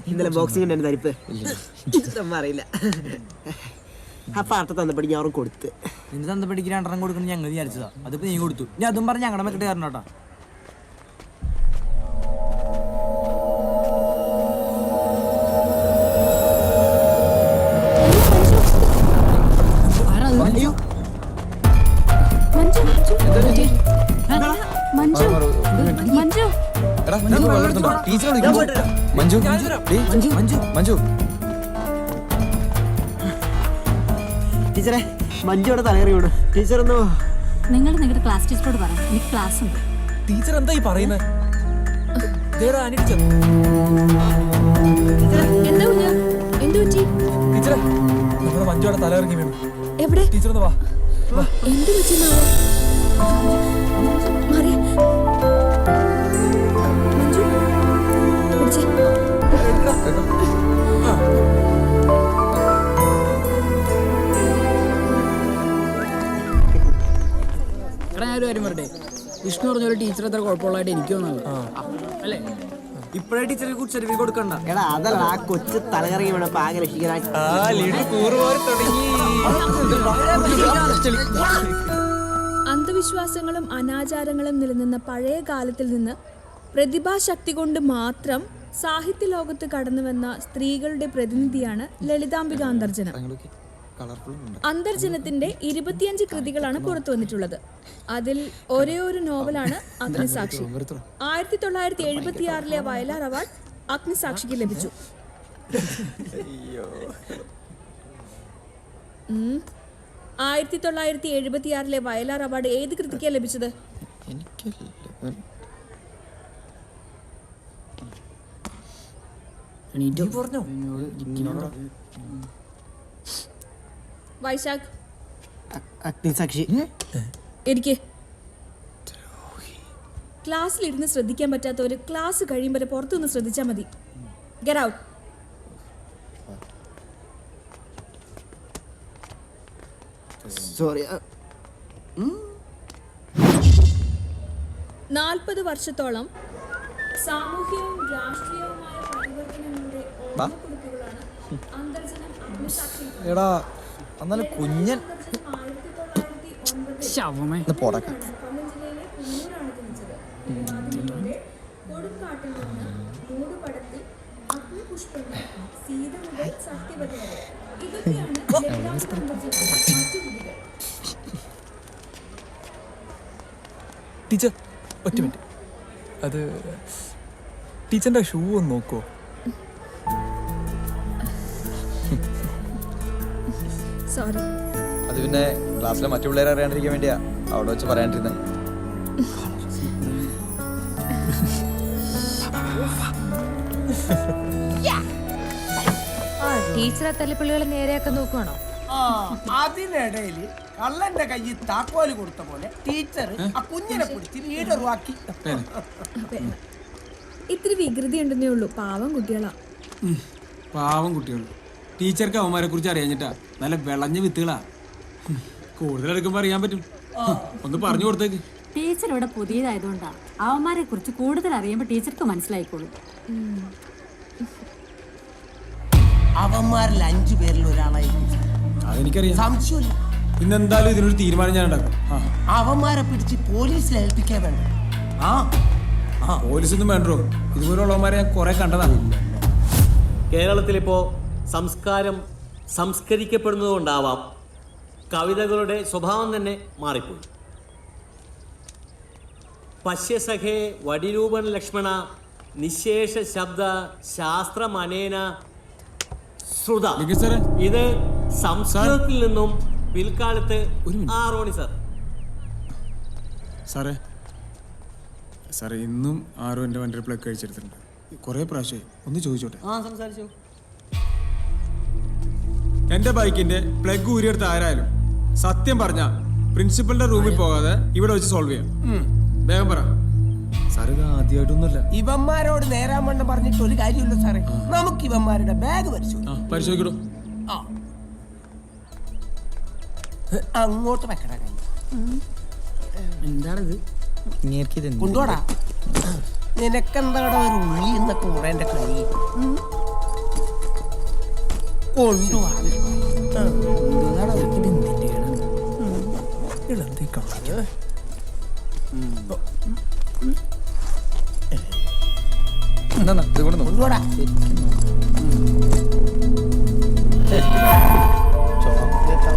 ഇന്നലെ ബോക്സിംഗ് തരിപ്പ് അറിയില്ല. അപ്പൊ അർത്ഥ തന്നപ്പടി ഞാൻ കൊടുത്ത് നിന്റെ തന്നപ്പടിക്ക് 2 കൊടുക്കണം ഞങ്ങൾ വിചാരിച്ചതാ. അതിപ്പോ നീ കൊടുത്തു. ഞാൻ അതും പറഞ്ഞ് ഞങ്ങളുടെ മെക്കിട്ട് കയറണം കേട്ടാ. ടീച്ചറെ മഞ്ജുവിടെ തലകറി വീണു. ടീച്ചർ ഒന്നോ നിങ്ങൾ നിങ്ങളുടെ ക്ലാസ് ടീച്ചറോട് പറ, എനിക്ക് ക്ലാസ് ഉണ്ട്. ടീച്ചർ എന്താ ഈ പറയുന്നത്? ടീച്ചറെ നമ്മുടെ മഞ്ജുവിടെ തലകറങ്ങി വീണു. എവിടെ? ടീച്ചർ ഒന്ന് വാ. എന്ത് പറ്റുന്നാവോ? മഞ്ജു പിടിച്ചേ. കാര്യം പറയട്ടെ, വിഷ്ണു പറഞ്ഞ ടീച്ചർ എത്ര കുഴപ്പമുള്ളതായിട്ട് എനിക്ക് തോന്നുന്നത് അല്ലേ? ഇപ്പഴേ ടീച്ചറെ കുറിച്ച് കൊടുക്കണ്ട. എടാ അതല്ല, ആ കൊച്ചു തലകറങ്ങി വീണപ്പോ ആകെ രക്ഷിക്കാൻ. അന്ധവിശ്വാസങ്ങളും അനാചാരങ്ങളും നിലനിന്ന പഴയ കാലത്തിൽ നിന്ന് പ്രതിഭാശക്തി കൊണ്ട് മാത്രം സാഹിത്യ ലോകത്ത് കടന്നുവന്ന സ്ത്രീകളുടെ പ്രതിനിധിയാണ് ലളിതാംബിക അന്തർജനം. അന്തർജനത്തിന്റെ 25 കൃതികളാണ് പുറത്തു വന്നിട്ടുള്ളത്. അതിൽ ഒരേ ഒരു നോവലാണ് അഗ്നിസാക്ഷി. 1976 വയലാർ അവാർഡ് അഗ്നിസാക്ഷിക്ക് ലഭിച്ചു. 1976 വയലാർ അവാർഡ് ഏത് കൃതിക്കാണ് ലഭിച്ചത്? വൈശാഖ് അഗ്നിസാക്ഷി. എനിക്ക് ക്ലാസ്സിലിരുന്ന് ശ്രദ്ധിക്കാൻ പറ്റാത്തവര് ക്ലാസ് കഴിയുമ്പോൾ പുറത്തുനിന്ന് ശ്രദ്ധിച്ചാൽ മതി. Get out. സോറി. 40 വർഷത്തോളം സാമൂഹ്യവും രാഷ്ട്രീയവുമായ പരിവർത്തനങ്ങളുടെ ഓർമ്മക്കുറിപ്പുകളാണ് അന്തർജനം അഗ്നിസാക്ഷി. കുഞ്ഞൻ കൊല്ലം ജില്ലയിലെ കുന്നൂരാണ് ജനിച്ചത്. കൊടുങ്കാട്ടിൽ നിന്ന് മൂടുപടത്തിൽ അഗ്നിപുഷ്പങ്ങൾ, സീത മുതൽ സത്യവതി വരെ, ഇതൊക്കെയാണ് മറ്റു കൃതികൾ. ടീച്ചർ ഒറ്റ മിനിറ്റ്, അത് ടീച്ചറിന്റെ ഷൂ ഒന്ന് നോക്കോ? സോറി. അത് പിന്നെ ക്ലാസ്സിലെ മറ്റു പിള്ളേരെ അറിയാണ്ടിരിക്കാൻ വേണ്ടിയാ അവിടെ വെച്ച് പറയാണ്ടിരുന്നത്. ടീച്ചറെ തല്ലിപ്പള്ളികളെ നേരെയാക്കാൻ നോക്കുവാണോ? അതിനിടയിൽ കള്ളന്റെ കയ്യിൽ താക്കോല് കൊടുത്ത പോലെ ടീച്ചർ ആ കുഞ്ഞിനെ പിടിച്ച് ലീഡറുവാക്കി. ഇത്തിരി വികൃതി ഉണ്ടെന്നേ ഉള്ളൂ. പാവം കുട്ടികളാ. പാവം കുട്ടികൾ. ടീച്ചർക്ക് അവന്മാരെ കുറിച്ച് അറിയാഞ്ഞിട്ടാ. നല്ല വിളഞ്ഞ വിത്തുകളാ. കൂടുതൽ എടുക്കുമ്പോ അറിയാൻ പറ്റും. ഒന്ന് പറഞ്ഞു കൊടുത്തേക്ക്. ടീച്ചർ ഇവിടെ പുതിയതായതുകൊണ്ടാ. അവന്മാരെ കുറിച്ച് കൂടുതൽ അറിയുമ്പോ ടീച്ചർക്ക് മനസ്സിലായിക്കോളും. അവന്മാരിൽ 5 പേരിൽ ഒരാളായി അതെനിക്കറിയാം. സംശയമില്ല. ഇന്നെന്തായാലും ഇതിനൊരു തീരുമാനം ഞാൻ ഉണ്ടാക്കും. അവന്മാരെ പിടിച്ച് പോലീസിൽ ഏൽപ്പിക്കാൻ വേണ്ട. പോലീസൊന്നും വേണ്ടോ? ഇതുപോലുള്ളവന്മാരെ ഞാൻ കുറെ കണ്ടതാണ്. കേരളത്തിലിപ്പോൾ സംസ്കാരം സംസ്കരിക്കപ്പെടുന്നതുകൊണ്ടാവാം കവിതകളുടെ സ്വഭാവം തന്നെ മാറിപ്പോയി. പശ്യസഖേ വടിരൂപൻ ലക്ഷ്മണ നിശേഷ ശബ്ദ ശാസ്ത്രമനേന ശ്രുത. ഇത് സംസ്കൃതത്തിൽ നിന്നും പിൽക്കാലത്ത് ആറോണി സാറേ ഇന്നും ആരോ എൻ്റെ വണ്ടിയിൽ പ്ലഗ് കഴിച്ചെടുത്തിട്ടുണ്ട്. കുറെ പ്രാവശ്യമായി. ഒന്ന് ചോദിച്ചോട്ടെ? സംസാരിച്ചു. എന്റെ ബൈക്കിന്റെ പ്ലഗ് ഊരിയെടുത്ത ആരായാലും സത്യം പറഞ്ഞ പ്രിൻസിപ്പലിന്റെ റൂമിൽ പോകാതെ ഇവിടെ വെച്ച് സോൾവ് ചെയ്യാം. വേഗം പറ സാർ. ഇത് ആദ്യമായിട്ടൊന്നുമല്ല. ഇവന്മാരോട് നേരാൻ വണ്ണം പറഞ്ഞിട്ട് ഒരു കാര്യമില്ല സാറേ. നമുക്ക് ഇവന്മാരുടെ ബാഗ് പരിശോധിക്കണോ? അങ്ങോട്ട് വെക്കണ കൈ. എന്താണിത്? കൊണ്ടുപോടാ. നിനക്കെന്താടാ ഒരു ഉള്ളി എന്ന കൂടെ എന്റെ കൈ കൊണ്ടുപോകാൻ എന്നാ ഇത് കൊണ്ട് നോക്ക്. കൊണ്ടുപോടാ. ചോക്ലേറ്റ്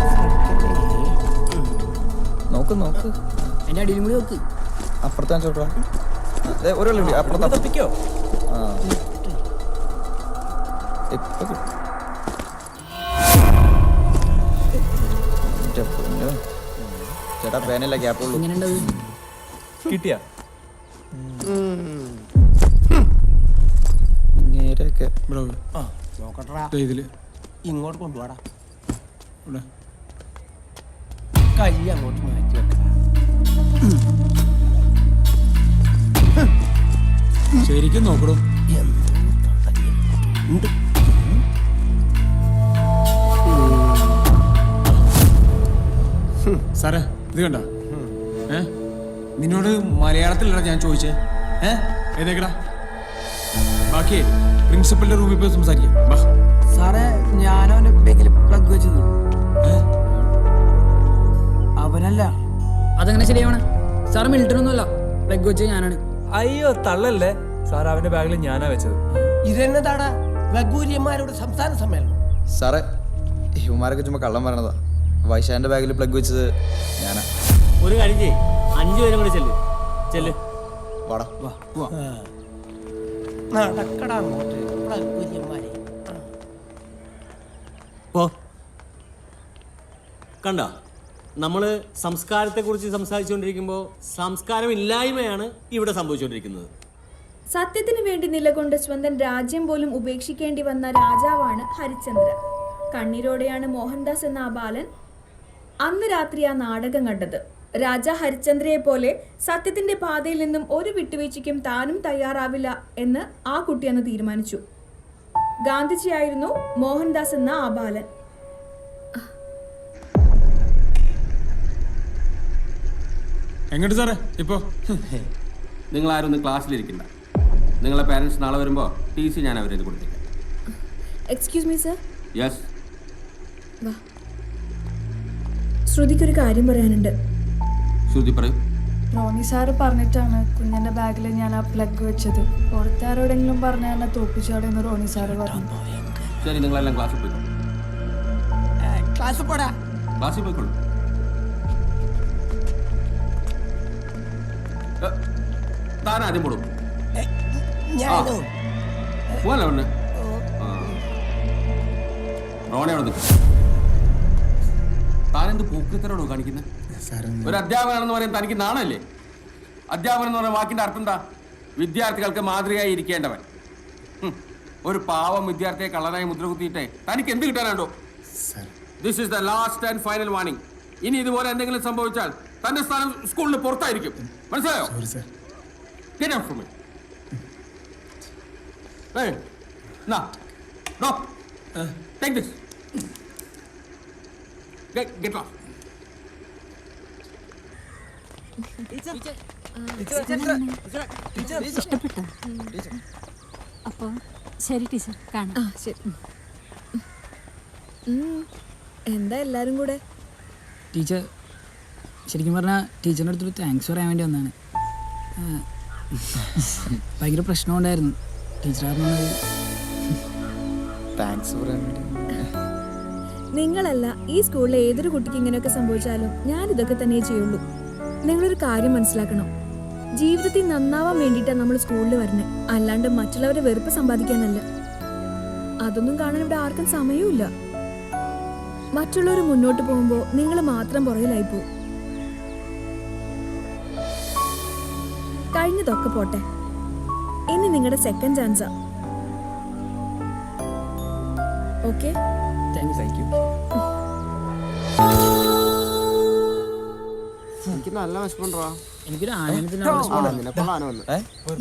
നോക്ക് നോക്ക്. എന്റെ അടിയിലും കൂടി നോക്ക്. അപ്പുറത്തെ ചോട്ടാ ഒരു വെള്ളം അപ്പുറത്ത് തപ്പിക്കോ. ആ ഇപ്പൊ കിട്ടും. എൻ്റെ പൊന്നോ. ചേട്ടാ പേനല്ല ഗ്യാപ്പുള്ളൂ. കിട്ടിയാ നേരെയൊക്കെ ബ്രോ നോക്കട്ടാ. ഇതില് ഇങ്ങോട്ട് കൊണ്ടുപോടാ. ഇവിടെ കൈ അങ്ങോട്ട് മാറ്റി വെക്കാം. ശരിക്കും നോക്കണോ? സാറേ ഇത് കണ്ട നിന്നോട് മലയാളത്തിലല്ല ഞാൻ ചോദിച്ചേ. ഏതേക്കടാ ബാക്കി പ്രിൻസിപ്പലിന്റെ റൂമിൽ പോയി സംസാരിക്കാം. വാ. സാറേ ഞാനവന്റെ ബാഗിൽ പ്ലഗ് വെച്ചത്. അവനല്ല. അതങ്ങനെ ശരിയാവണ സാറ് മിൽട്ടനൊന്നുമല്ല, പ്ലഗ് വെച്ചത് ഞാനാണ്. അയ്യോ തള്ളല്ലേ സാർ, അവന്റെ ബാഗിൽ ഞാനാ വെച്ചത്. ഇതെന്നതാടാ ലഘൂര്യന്മാരുടെ സംസ്ഥാന സമ്മേളനം? സാറേ ഹ്യൂമാരൊക്കെ ചുമ്മാ കള്ളം പറഞ്ഞതാ. വൈശാന്റെ ബാഗിൽ പ്ലഗ് വെച്ചത് ഞാനാ. ഒരു കാര്യം ചെയ്യ്, 5 പേരും കൂടെ ചെല്ല്. വാടാ. നടക്കടാ അങ്ങോട്ട് ലഘൂര്യന്മാരെ. പോ. കണ്ട, നമ്മൾ സംസ്കാരത്തെക്കുറിച്ച് സംസാരിച്ചുകൊണ്ടിരിക്കുമ്പോൾ സംസ്കാരമില്ലായ്മയാണ് ഇവിടെ സംഭവിച്ചുകൊണ്ടിരിക്കുന്നത്. സത്യത്തിന് വേണ്ടി നിലകൊണ്ട് സ്വന്തം രാജ്യം പോലും ഉപേക്ഷിക്കേണ്ടി വന്ന രാജാവാണ് ഹരിശ്ചന്ദ്ര. കണ്ണീരോടെയാണ് മോഹൻദാസ് എന്ന ആ ബാലൻ അന്ന് രാത്രി ആ നാടകം കണ്ടത്. രാജാ ഹരിശ്ചന്ദ്രയെ പോലെ സത്യത്തിന്റെ പാതയിൽ നിന്നും ഒരു വിട്ടുവീഴ്ചയ്ക്കും താനും തയ്യാറാവില്ല എന്ന് ആ കുട്ടി അന്ന് തീരുമാനിച്ചു. ഗാന്ധിജിയായിരുന്നു മോഹൻദാസ് എന്ന ആ ബാലൻ. എങ്ങോട്ട് സാറേ ഇപ്പോ? നിങ്ങൾ ആരും ഒന്ന് ക്ലാസ്സിലിരിക്കണ്ട. നിങ്ങളെ പാരൻസ് നാളെ വരുമ്പോൾ TC ഞാൻ അവരെ കൊടുത്തേക്കാം. Excuse me sir. യെസ്. ശ്രുതിക്കൊരു കാര്യം പറയാനുണ്ട്. ശ്രുതി പറയൂ. റോണി സാറ് പറഞ്ഞിട്ടാണ് കുഞ്ഞിന്റെ ബാഗിൽ ഞാൻ ആ പ്ലഗ് വെച്ചത്. പുറത്താരോടെങ്കിലും പറഞ്ഞാൽ എന്നെ തോപ്പിച്ചാടെന്ന് റോണി സാറ് പറഞ്ഞു. ശരി, നിങ്ങളെല്ലാം ക്ലാസ്സിൽ പോയിക്കോളൂ. ക്ലാസ് പോടാ. ക്ലാസ്സിൽ പോയിക്കോളൂ. താൻ ആദ്യം പോടും. ഞാനോ? പോവല്ലേ ഉണ്ട്. റോണി അവിടെ നിൽക്കും. താനെന്ത് പൂക്കത്തരോടോ കാണിക്കുന്നത്? ഒരു അധ്യാപകനാണെന്ന് പറയാൻ തനിക്ക് നാണല്ലേ? അധ്യാപകൻ എന്ന് പറയുന്ന വാക്കിന്റെ അർത്ഥം എന്താ? വിദ്യാർത്ഥികൾക്ക് മാതൃകയായി ഇരിക്കേണ്ടവൻ. ഒരു പാവം വിദ്യാർത്ഥിയെ കള്ളനായി മുദ്ര കുത്തിയിട്ടേ തനിക്ക് എന്ത് കിട്ടാനാണ്ടോ? This is the last and final warning. ഇനി ഇതുപോലെ എന്തെങ്കിലും സംഭവിച്ചാൽ തന്റെ സ്ഥാനം സ്കൂളിന് പുറത്തായിരിക്കും. മനസ്സിലായോ? Get out from me. Hey, now, no, take this. Get lost. ഇഷ്ടപ്പെട്ടോ? അപ്പൊ ശരി ടീച്ചർ, കാണാം. എന്താ എല്ലാരും കൂടെ? ടീച്ചർ ശരിക്കും പറഞ്ഞാൽ ടീച്ചറിൻ്റെ അടുത്തൊരു താങ്ക്സ് പറയാൻ വേണ്ടി വന്നതാണ്. ഭയങ്കര പ്രശ്നം ഉണ്ടായിരുന്നു. ടീച്ചർ പറഞ്ഞത് താങ്ക്സ് പറയാൻ വേണ്ടി. നിങ്ങളല്ല, ഈ സ്കൂളിലെ ഏതൊരു കുട്ടിക്ക് ഇങ്ങനെയൊക്കെ സംഭവിച്ചാലും ഞാൻ ഇതൊക്കെ തന്നെ ചെയ്യുള്ളൂ. നിങ്ങളൊരു കാര്യം മനസ്സിലാക്കണം, ജീവിതത്തിൽ നന്നാവാൻ വേണ്ടിയിട്ടാണ് നമ്മൾ സ്കൂളിൽ വരുന്നത്, അല്ലാണ്ട് മറ്റുള്ളവരെ വെറുപ്പ് സമ്പാദിക്കാനല്ല. അതൊന്നും കാണാൻ ഇവിടെ ആർക്കും സമയമില്ല. മറ്റുള്ളവർ മുന്നോട്ട് പോകുമ്പോൾ നിങ്ങൾ മാത്രം പുറകിലായിപ്പോ. കഴിഞ്ഞതൊക്കെ പോട്ടെ, ഇനി നിങ്ങളുടെ സെക്കൻഡ് ചാൻസാ. ഓക്കെ? Thank you. എനിക്ക് നല്ല വിശപ്പുണ്ടോ? എനിക്കൊരു ആനന്ദത്തിന് നിനക്കുള്ള ആന വന്നു.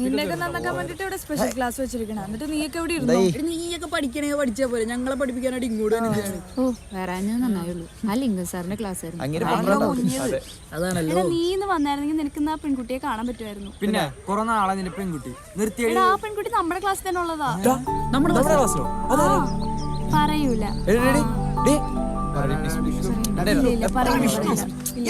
നിന്നെയൊക്കെ നന്നാക്കാൻ വേണ്ടിട്ട് ഇവിടെ സ്പെഷ്യൽ ക്ലാസ് വെച്ചിരിക്കണം. എന്നിട്ട് നീയൊക്കെ ഇവിടെ ഇരുന്നു. നീയൊക്കെ പഠിക്കണേ പഠിച്ചാ പോലെ ഞങ്ങളെ പഠിപ്പിക്കാനായിട്ട് ഇങ്ങോട്ട് വന്നിട്ടാണ്. ഓ വരാഞ്ഞത് നന്നായുള്ളൂ. ആ ലിംഗം സാറിന്റെ ക്ലാസ് ആയിരുന്നു. അതാണല്ലോ നീ ഇന്ന് വന്നായിരുന്നെങ്കിൽ നിനക്ക് ആ പെൺകുട്ടിയെ കാണാൻ പറ്റുമായിരുന്നു. പിന്നെ കുറെ നാളെ നിന്റെ പെൺകുട്ടി നിർത്തി എടാ, ആ പെൺകുട്ടി നമ്മുടെ ക്ലാസ്സിൽ തന്നെ ഉള്ളതാ. നമ്മുടെ ക്ലാസ്സിലോ? പറയൂല. ഇല്ല, പറയൂല.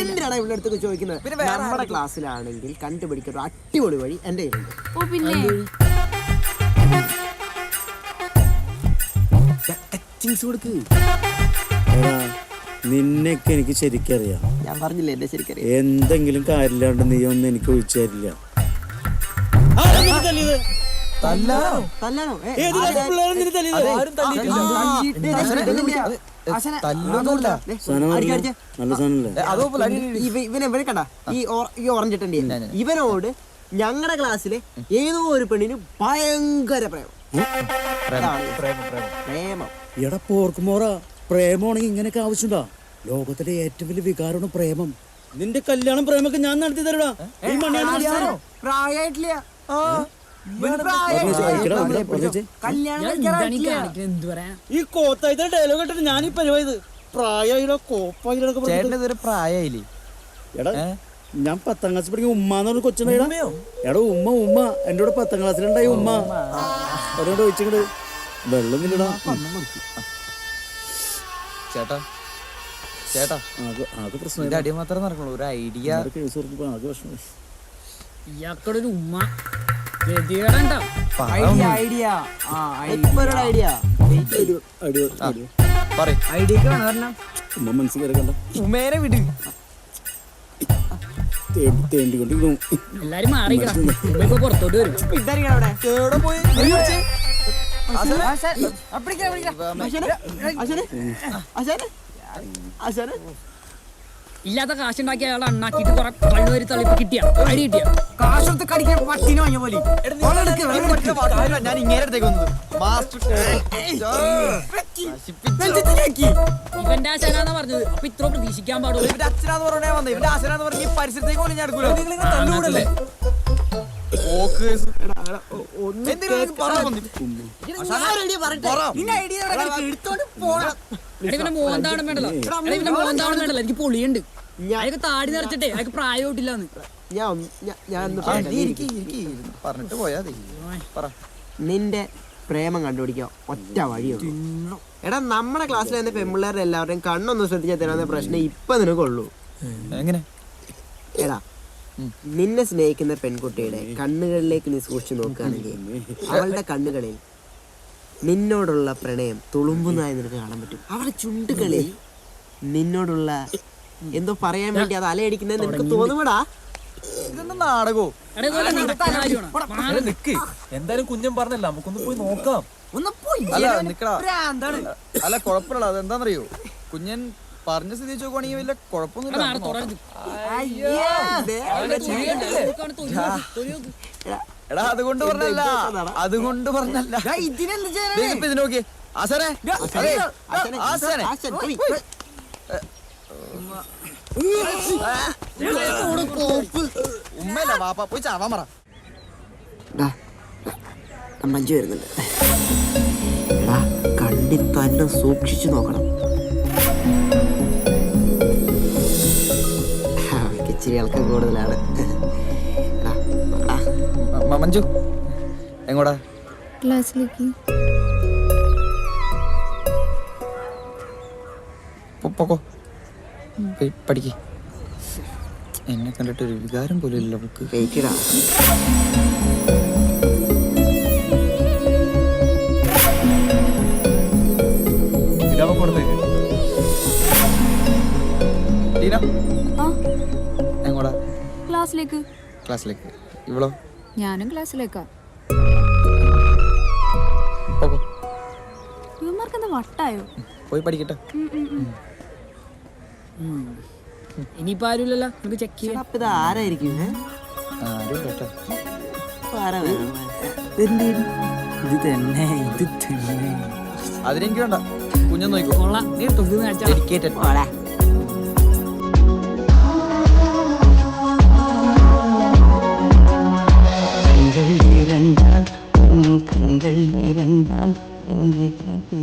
എന്തിനാണ് ഇവിടെ അടുത്തൊക്കെ ചോദിക്കുന്നത്? നമ്മുടെ ക്ലാസ്സിലാണെങ്കിൽ കണ്ടുപിടിക്കുന്ന ഒരു അടിപൊളി വഴി എന്റെ കയ്യിലുണ്ട്. ഓ പിന്നെ നിന്നെയൊക്കെ എനിക്ക് ശരിക്കറിയാം. ഞാൻ പറഞ്ഞില്ലേ എന്നെ ശരിക്കറിയാം. എന്തെങ്കിലും കാര്യമില്ലാണ്ട് നീ ഒന്നും എനിക്ക് ഒഴിച്ചരില്ല. തല്ലാനോ? നല്ല സാധനല്ലേ? ഇവനെ കണ്ട ഈ ഓറഞ്ച് ഇട്ടേ ഇവനോട് ഞങ്ങളുടെ ക്ലാസ്സിലെ ഏതോ ഒരു പെണ്ണിന് ഭയങ്കര പ്രേമം. എടാ പോർക്കുമോറ, പ്രേമമാണെങ്കിൽ ഇങ്ങനെയൊക്കെ ആവശ്യമുണ്ടോ? ലോകത്തിലെ ഏറ്റവും വലിയ വികാരമാണ് പ്രേമം. നിന്റെ കല്യാണം പ്രേമൊക്കെ ഞാൻ നടത്തി തരടാ. ഈ പ്രായമായിട്ടില്ല. ഈ കോത്തായിട്ട് ഡയലോഗ് ഇട്ടിട്ട് ഞാൻ ഈ പരിപാടി പ്രായമായില്ലോ കോപ്പായില്ലോ പ്രായമായില്ലേ? എടാ ഞാൻ 10ാം ക്ലാസ് പഠിക്കുന്ന ഉമ്മാന്ന് പറഞ്ഞ കൊച്ചുണ്ടായിടാ. എടാ ഉമ്മ എന്റെ കൂടെ 10ാം ക്ലാസ്സിലുണ്ടായി ഉമ്മ. അവരോട് ചോദിച്ചിട്ട് വെള്ളം നില്ലടാ. ചേട്ടാ ആകെ പ്രശ്നം അടി മാത്രമേ നടക്കുള്ളൂ. ഒരു ഐഡിയ കേസ് കൊടുക്കുമ്പോ ആകെ പ്രശ്നം. ഇയാക്കടെ ഒരു ഉമ്മ ഐഡിയ ഉമ്മ മനസ്സിൽ കിടക്കണ്ട. ഉമ്മേനെ വിട്. തേണ്ടിക്കൊണ്ടിരുന്നു. എല്ലാരും മാറിക്കണം. പുറത്തോട്ട് വരും. ഇല്ലാത്ത കാശുണ്ടാക്കി അയാൾ അണ്ണാക്കിട്ട് കുറെ കണ്ണുവരി തളിപ്പ് കിട്ടിയ അടി കിട്ടിയ കാശെടുത്ത് കടിക്കാൻ പട്ടിന് വാങ്ങിയ പോലെ. ഞാൻ ഇങ്ങനെ അടുത്തേക്ക് വന്നത് ഇവന്റെ ആശാനാന്നാ പറഞ്ഞത്. അപ്പൊ ഇത്ര പ്രതീക്ഷിക്കാൻ പാടുള്ളൂ. ഇവന്റെ അച്ഛനാന്ന് പറഞ്ഞാ വന്നത്. ഇവന്റെ ആശാനാന്ന് പറഞ്ഞ ഈ പരിസരത്തേക്ക് പോലും ഞാൻ എടുക്കൂല. തല്ലൂടല്ലേ? ഇവന്റെ മോന്താവണം വേണ്ടല്ലോ. ഇവന്റെ മോന്താവണം വേണ്ടല്ലോ. എനിക്ക് പൊളിയുണ്ട്. അയാൾക്ക് താടി നിറച്ചിട്ടേ അയാൾക്ക് പ്രായമായിട്ടില്ലാന്ന്. പറഞ്ഞിട്ട് പോയാ നിന്റെ പ്രേമം കണ്ടുപിടിക്കുക ഒറ്റ വഴിയുള്ളൂ. എടാ നമ്മുടെ ക്ലാസ്സിൽ തന്നെ പെൺപിള്ളേരുടെ എല്ലാവരുടെയും കണ്ണൊന്നും ശ്രദ്ധിച്ചാൽ തരാവുന്ന പ്രശ്നം ഇപ്പൊ നിനക്കുള്ളൂ. എങ്ങനെ? എടാ നിന്നെ സ്നേഹിക്കുന്ന പെൺകുട്ടിയുടെ കണ്ണുകളിലേക്ക് നീ സൂക്ഷിച്ചു നോക്കുകയാണെങ്കിൽ അവളുടെ കണ്ണുകളിൽ നിന്നോടുള്ള പ്രണയം തുളുമ്പുന്നതായി നിനക്ക് കാണാൻ പറ്റും. അവളുടെ ചുണ്ടുകളിൽ നിന്നോടുള്ള എന്തോ പറയാൻ വേണ്ടി അത് അലയടിക്കുന്നത് നിനക്ക് തോന്നുമടാ. ഇതൊന്നും നാടകോ? നിക്ക്, എന്തായാലും കുഞ്ഞൻ പറഞ്ഞല്ല, നമുക്കൊന്ന് പോയി നോക്കാം. അല്ല കുഴപ്പമില്ല. അതെന്താന്നറിയോ, കുഞ്ഞൻ പറഞ്ഞ സ്ഥിതി നോക്കുവാണെങ്കിൽ വലിയ കുഴപ്പമൊന്നുമില്ല. എടാ അതുകൊണ്ട് പറഞ്ഞല്ല. ഇതിന് നോക്കിയേ ആശാനെ. ഉമ്മല്ല വാപ്പ പോയി ചാവാൻ പറ. മഞ്ജു വരുന്നുണ്ട്. എടാ കണ്ടി തന്നെ സൂക്ഷിച്ചു നോക്കണം. ഇച്ചിരി ആൾക്കാർ കൂടുതലാണ്. മഞ്ജു എങ്ങോടാ? ക്ലാസ്സിലേക്ക്. പൊക്കോ പോയി പഠിക്ക്. എന്നെ കണ്ടിട്ടൊരു വികാരം പോലും ഇല്ല ബുക്ക്. കഴിക്കടാ. എങ്ങോടാ? ക്ലാസ്സിലേക്ക്. ക്ലാസ്സിലേക്ക്. ഇവളോ? ഞാനും ക്ലാസ്സിലേക്കാ. ഇവന്മാർക്ക് എന്താ വട്ടായോ? പോയി പഠിക്കട്ടെ. ഇനിയിപ്പോ ആരുമില്ലല്ലോ, നമുക്ക് ചെക്ക് ചെയ്യാം. ഇത് ആരായിരിക്കും? അതിനെനിക്ക് വേണ്ട. കുഞ്ഞൻ നോക്കോ. കൊള്ളാം. നീ തൊങ്ങി ഡെഡിക്കേറ്റഡ്. கண்கள் இரண்டால் உன் கண்கள் இரண்டால் என்னை காட்டி